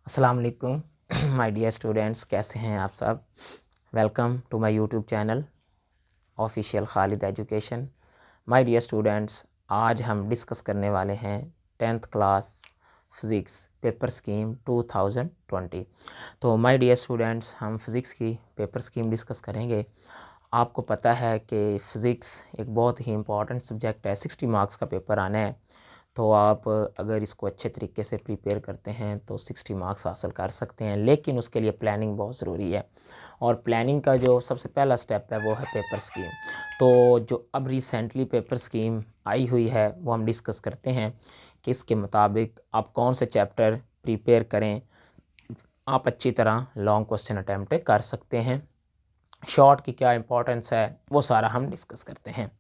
अस्सलाम वालेकुम my dear students, कैसे हैं आप सब। Welcome to my YouTube channel official Khalid education. My dear students, आज हम डिस्कस करने वाले हैं 10th class physics paper scheme 2020। तो माय डियर स्टूडेंट्स, हम फ़िज़िक्स की पेपर स्कीम डिस्कस करेंगे। आपको पता है कि फ़िज़िक्स एक बहुत ही इम्पॉर्टेंट सब्जेक्ट है। 60 मार्क्स का पेपर आना है, तो आप अगर इसको अच्छे तरीके से प्रिपेयर करते हैं तो 60 मार्क्स हासिल कर सकते हैं। लेकिन उसके लिए प्लानिंग बहुत ज़रूरी है, और प्लानिंग का जो सबसे पहला स्टेप है वो है पेपर स्कीम। तो जो अब रिसेंटली पेपर स्कीम आई हुई है वो हम डिस्कस करते हैं कि इसके मुताबिक आप कौन से चैप्टर प्रिपेयर करें, आप अच्छी तरह लॉन्ग क्वेश्चन अटैम्प्ट कर सकते हैं, शॉर्ट की क्या इंपॉर्टेंस है, वो सारा हम डिस्कस करते हैं।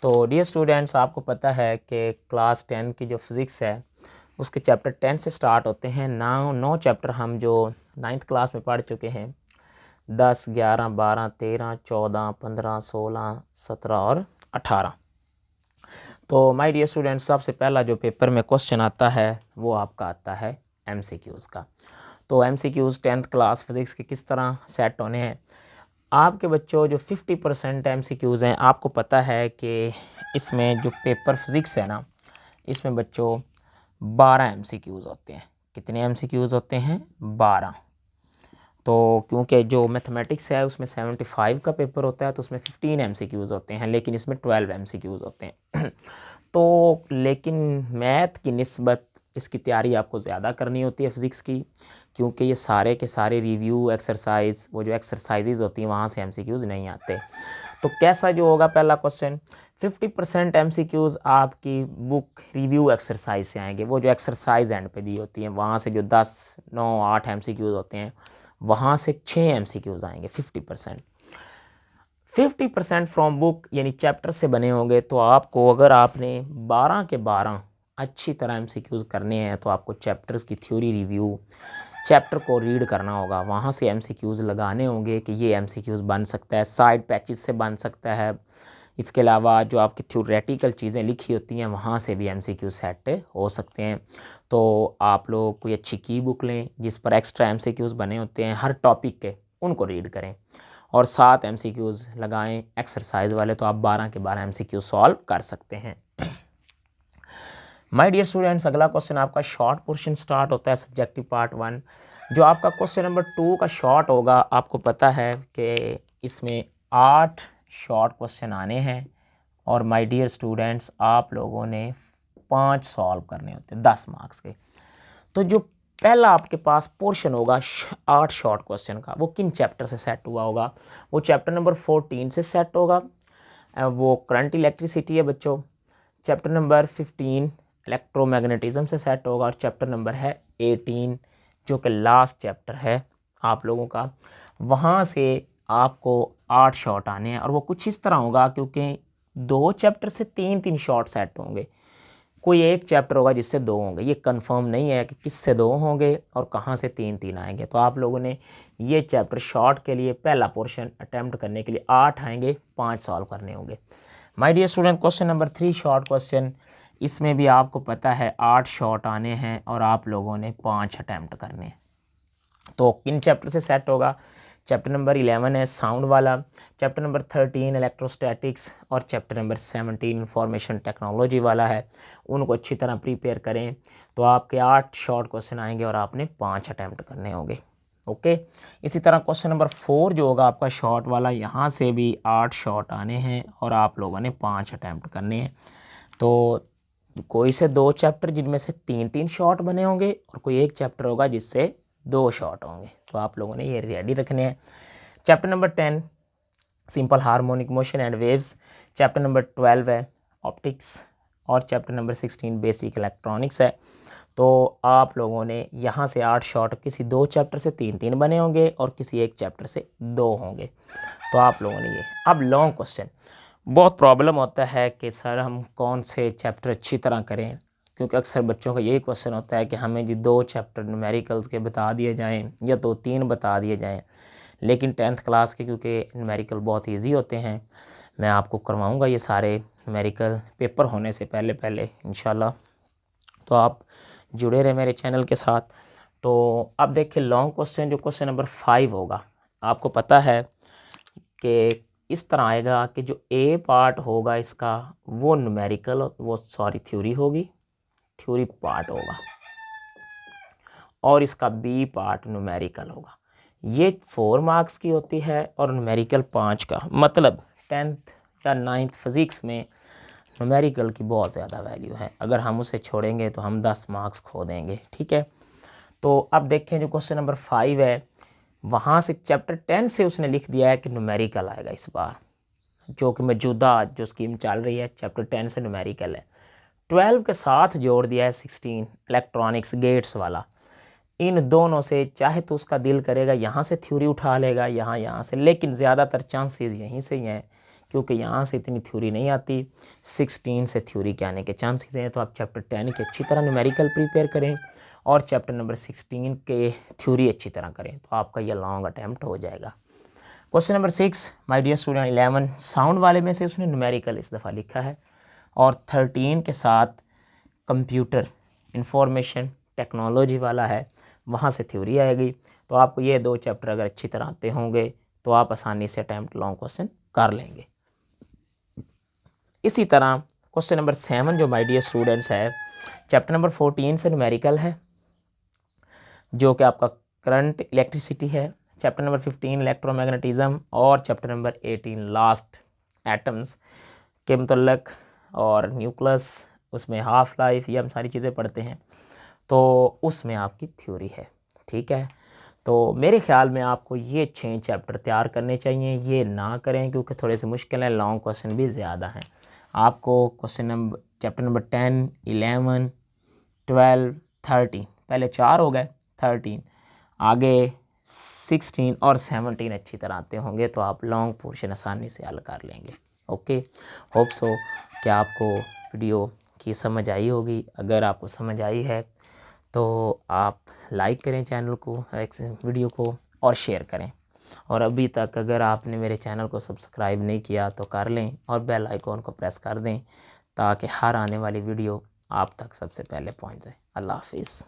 तो डियर स्टूडेंट्स, आपको पता है कि क्लास 10 की जो फ़िज़िक्स है उसके चैप्टर 10 से स्टार्ट होते हैं। 9 चैप्टर हम जो 9th क्लास में पढ़ चुके हैं, 10, 11, 12, 13, 14, 15, 16, 17 और 18। तो माय डियर स्टूडेंट्स, सबसे पहला जो पेपर में क्वेश्चन आता है वो आपका आता है MCQs का। तो MCQs 10th क्लास फ़िज़िक्स के किस तरह सेट होने हैं। आपके बच्चों जो 50% MCQs हैं, आपको पता है कि इसमें जो पेपर फ़िज़िक्स है ना, इसमें बच्चों 12 MCQs होते हैं। कितने MCQs होते हैं? 12। तो क्योंकि जो मैथमेटिक्स है उसमें 75 का पेपर होता है, तो उसमें 15 MCQs होते हैं, लेकिन इसमें 12 MCQs होते हैं। तो लेकिन मैथ की निस्बत इसकी तैयारी आपको ज़्यादा करनी होती है फ़िज़िक्स की, क्योंकि ये सारे के सारे रिव्यू एक्सरसाइज, वो जो एक्सरसाइजेज होती हैं वहाँ से MCQs नहीं आते। तो कैसा जो होगा पहला क्वेश्चन, 50% MCQs आपकी बुक रिव्यू एक्सरसाइज से आएंगे। वो जो एक्सरसाइज एंड पे दी होती हैं वहाँ से जो 10, 9, 8 MCQs होते हैं, वहाँ से 6 MCQs आएंगे। 50% फ्रॉम बुक यानी चैप्टर से बने होंगे। तो आपको अगर आपने 12 के 12 अच्छी तरह MCQs करने हैं तो आपको चैप्टर्स की थ्योरी रिव्यू, चैप्टर को रीड करना होगा, वहाँ से MCQs लगाने होंगे कि ये MCQs बन सकता है, साइड पैचेस से बन सकता है। इसके अलावा जो आपकी थ्योरेटिकल चीज़ें लिखी होती हैं वहाँ से भी MCQ सेट हो सकते हैं। तो आप लोग कोई अच्छी की बुक लें जिस पर एक्स्ट्रा MCQs बने होते हैं हर टॉपिक के, उनको रीड करें और 7 MCQs लगाएं एक्सरसाइज वाले, तो आप 12 के 12 MCQ सॉल्व कर सकते हैं। माय डियर स्टूडेंट्स, अगला क्वेश्चन आपका शॉर्ट पोर्शन स्टार्ट होता है सब्जेक्टिव पार्ट 1। जो आपका क्वेश्चन नंबर 2 का शॉर्ट होगा, आपको पता है कि इसमें 8 शॉर्ट क्वेश्चन आने हैं, और माय डियर स्टूडेंट्स आप लोगों ने 5 सॉल्व करने होते हैं 10 मार्क्स के। तो जो पहला आपके पास पोर्शन होगा 8 शॉर्ट क्वेश्चन का, वो किन चैप्टर से सेट हुआ होगा? वो चैप्टर नंबर 14 से सेट होगा, वो करंट इलेक्ट्रिसिटी है बच्चों। चैप्टर नंबर 15 इलेक्ट्रोमैग्नेटिज्म से सेट होगा, और चैप्टर नंबर है 18 जो कि लास्ट चैप्टर है आप लोगों का। वहाँ से आपको 8 शॉट आने हैं, और वो कुछ इस तरह होगा क्योंकि 2 चैप्टर से 3-3 शॉट सेट होंगे। कोई एक चैप्टर होगा जिससे 2 होंगे, ये कंफर्म नहीं है कि किससे 2 होंगे और कहाँ से 3-3 आएंगे। तो आप लोगों ने ये चैप्टर शॉर्ट के लिए पहला पोर्शन अटैम्प्ट करने के लिए 8 आएंगे, 5 सॉल्व करने होंगे। My dear student, question number 3 short question, इसमें भी आपको पता है 8 शॉट आने हैं और आप लोगों ने 5 अटैम्प्ट करने हैं। तो किन चैप्टर से सेट होगा? चैप्टर नंबर 11 है साउंड वाला, चैप्टर नंबर 13 इलेक्ट्रोस्टैटिक्स, और चैप्टर नंबर 17 इंफॉर्मेशन टेक्नोलॉजी वाला है। उनको अच्छी तरह प्रिपेयर करें तो आपके 8 शॉर्ट क्वेश्चन आएंगे और आपने 5 अटैम्प्ट करने होंगे। ओके। इसी तरह क्वेश्चन नंबर 4 जो होगा आपका शॉर्ट वाला, यहाँ से भी 8 शॉर्ट आने हैं और आप लोगों ने 5 अटैम्प्ट करने हैं। तो कोई से 2 चैप्टर जिनमें से 3-3 शॉर्ट बने होंगे, और कोई एक चैप्टर होगा जिससे 2 शॉर्ट होंगे। तो आप लोगों ने ये रेडी रखने हैं। Chapter number 10 simple harmonic motion and waves, chapter number 12 है ऑप्टिक्स, और चैप्टर नंबर 16 बेसिक इलेक्ट्रॉनिक्स है। तो आप लोगों ने यहाँ से 8 शॉर्ट किसी 2 चैप्टर से 3-3 बने होंगे और किसी एक चैप्टर से 2 होंगे। तो आप लोगों ने ये। अब लॉन्ग क्वेश्चन, बहुत प्रॉब्लम होता है कि सर हम कौन से चैप्टर अच्छी तरह करें, क्योंकि अक्सर बच्चों का यही क्वेश्चन होता है कि हमें जी 2 चैप्टर न्यूमेरिकल्स के बता दिए जाएं या 2-3 बता दिए जाएं। लेकिन 10th क्लास के क्योंकि न्यूमेरिकल बहुत इजी होते हैं, मैं आपको करवाऊंगा ये सारे न्यूमेरिकल पेपर होने से पहले इंशाल्लाह। तो आप जुड़े रहे मेरे चैनल के साथ। तो अब देखिए लॉन्ग क्वेश्चन जो क्वेश्चन नंबर 5 होगा, आपको पता है कि इस तरह आएगा कि जो ए पार्ट होगा इसका वो न्यूमेरिकल वो सॉरी थ्योरी होगी, थ्योरी पार्ट होगा, और इसका बी पार्ट न्यूमेरिकल होगा। ये 4 मार्क्स की होती है और न्यूमेरिकल 5 का। मतलब 10th या 9th फिज़िक्स में न्यूमेरिकल की बहुत ज़्यादा वैल्यू है, अगर हम उसे छोड़ेंगे तो हम 10 मार्क्स खो देंगे। ठीक है, तो अब देखें जो क्वेश्चन नंबर 5 है, वहाँ से चैप्टर 10 से उसने लिख दिया है कि न्यूमेरिकल आएगा इस बार, जो कि मौजूदा जो स्कीम चल रही है चैप्टर 10 से न्यूमेरिकल है। 12 के साथ जोड़ दिया है 16 इलेक्ट्रॉनिक्स गेट्स वाला। इन दोनों से चाहे तो उसका दिल करेगा यहाँ से थ्योरी उठा लेगा, यहाँ से, लेकिन ज़्यादातर चांसेस यहीं से ही हैं, क्योंकि यहाँ से इतनी थ्योरी नहीं आती, 16 से थ्योरी के आने के चांसेस हैं। तो आप चैप्टर 10 के अच्छी तरह न्यूमेरिकल प्रिपेयर करें और चैप्टर नंबर 16 के थ्योरी अच्छी तरह करें, तो आपका यह लॉन्ग अटैम्प्ट हो जाएगा। Question number 6 my dear student 11 sound वाले में से उसने न्यूमेरिकल इस दफ़ा लिखा है, और 13 के साथ कंप्यूटर इंफॉर्मेशन टेक्नोलॉजी वाला है, वहाँ से थ्योरी आएगी। तो आपको ये 2 चैप्टर अगर अच्छी तरह आते होंगे तो आप आसानी से अटैम्प्ट लॉन्ग क्वेश्चन कर लेंगे। इसी तरह क्वेश्चन नंबर 7 जो माय डियर स्टूडेंट्स है, चैप्टर नंबर 14 से न्यूमेरिकल है, जो कि आपका करंट इलेक्ट्रिसिटी है। चैप्टर नंबर 15 इलेक्ट्रोमैग्नेटिज्म, और चैप्टर नंबर 18 लास्ट एटम्स के मुतल्लक और न्यूक्लियस, उसमें हाफ लाइफ, ये हम सारी चीज़ें पढ़ते हैं, तो उसमें आपकी थ्योरी है। ठीक है, तो मेरे ख्याल में आपको ये 6 चैप्टर तैयार करने चाहिए, ये ना करें क्योंकि थोड़े से मुश्किल हैं, लॉन्ग क्वेश्चन भी ज़्यादा हैं। आपको क्वेश्चन नंबर चैप्टर नंबर 10, 11, 12, 13, पहले 4 हो गए, 13 आगे 16 और 17 अच्छी तरह आते होंगे, तो आप लॉन्ग पोर्शन आसानी से हल कर लेंगे। ओके, होप सो कि आपको वीडियो की समझ आई होगी। अगर आपको समझ आई है तो आप लाइक करें चैनल को, वीडियो को, और शेयर करें। और अभी तक अगर आपने मेरे चैनल को सब्सक्राइब नहीं किया तो कर लें और बेल आइकॉन को प्रेस कर दें, ताकि हर आने वाली वीडियो आप तक सबसे पहले पहुंच जाए। अल्लाह हाफिज़।